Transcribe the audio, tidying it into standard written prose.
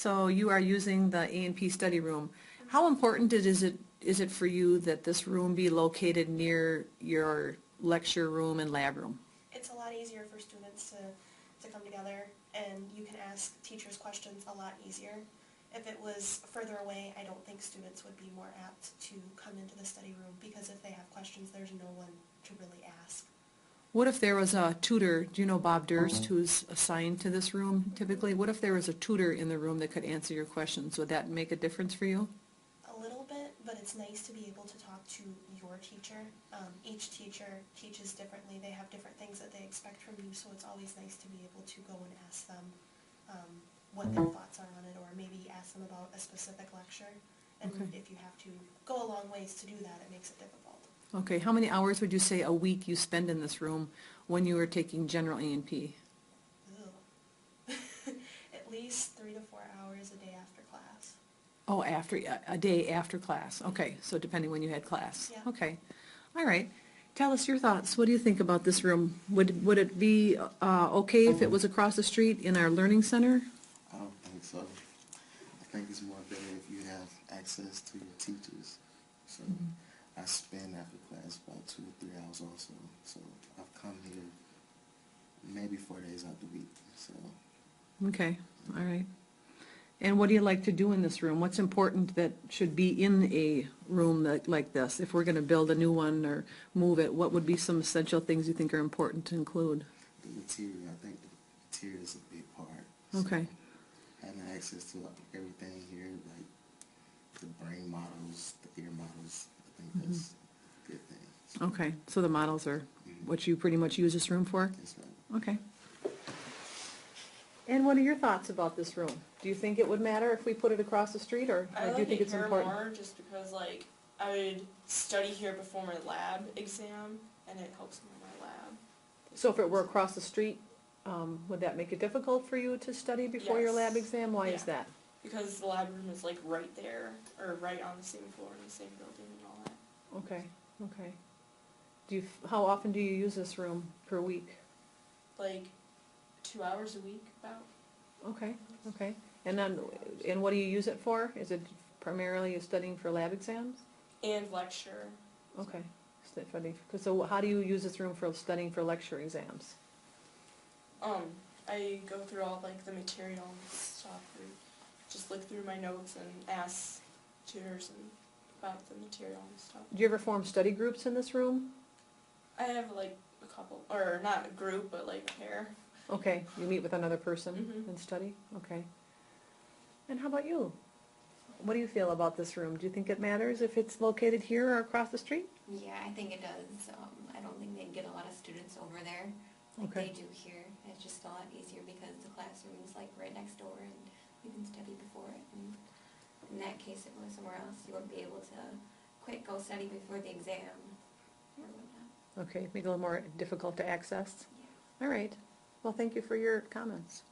So you are using the A&P study room. How important is it for you that this room be located near your lecture room and lab room? It's a lot easier for students to come together, and you can ask teachers questions a lot easier. If it was further away, I don't think students would be more apt to come into the study room, because if they have questions, there's no one to really ask. What if there was a tutor? Do you know Bob Durst, who's assigned to this room typically? What if there was a tutor in the room that could answer your questions? Would that make a difference for you? A little bit, but it's nice to be able to talk to your teacher. Each teacher teaches differently. They have different things that they expect from you, so it's always nice to be able to go and ask them what their thoughts are on it, or maybe ask them about a specific lecture. And if you have to go a long ways to do that, it makes it difficult. Okay, how many hours would you say a week you spend in this room when you were taking general A&P? At least 3 to 4 hours a day after class. Oh, after a day after class. Okay, so depending when you had class. Yeah. Okay, all right. Tell us your thoughts. What do you think about this room? Would it be okay if it was across the street in our learning center? I don't think so. I think it's more better if you have access to your teachers. So I spend after class about 2 or 3 hours also. So I've come here maybe 4 days out the week. So. Okay, all right. And what do you like to do in this room? What's important that should be in a room like this? If we're going to build a new one or move it, what would be some essential things you think are important to include? The material. I think the material is a big part. Okay. So having access to everything here, like the brain models, the ear models, I think that's a good thing. So, Okay, so the models are what you pretty much use this room for? that's right. Okay. And what are your thoughts about this room? Do you think it would matter if we put it across the street, or do you think it's important? I like it here more just because, like, I would study here before my lab exam, and it helps me in my lab. So if it were across the street, would that make it difficult for you to study before your lab Yes. exam? Why is that? Because the lab room is, like, right there, or right on the same floor in the same building and all that. Okay, okay. How often do you use this room per week? Like, 2 hours a week, about. Okay, okay. And what do you use it for? Is it primarily studying for lab exams? And lecture. Okay, so how do you use this room for studying for lecture exams? I go through all, like, the material and stuff, and just look through my notes and ask tutors about the material and stuff. Do you ever form study groups in this room? I have, like, a couple, or not a group, but, like, a pair. Okay, you meet with another person Mhm. and study? Okay. And how about you? What do you feel about this room? Do you think it matters if it's located here or across the street? Yeah, I think it does. I don't think they get a lot of students over there like Okay. they do here. It's just a lot easier because the classroom is like right next door and you can study before it. And in that case, if it was somewhere else, you wouldn't be able to quick go study before the exam or whatnot. Okay, make it a little more difficult to access? Yeah. All right. Well, thank you for your comments.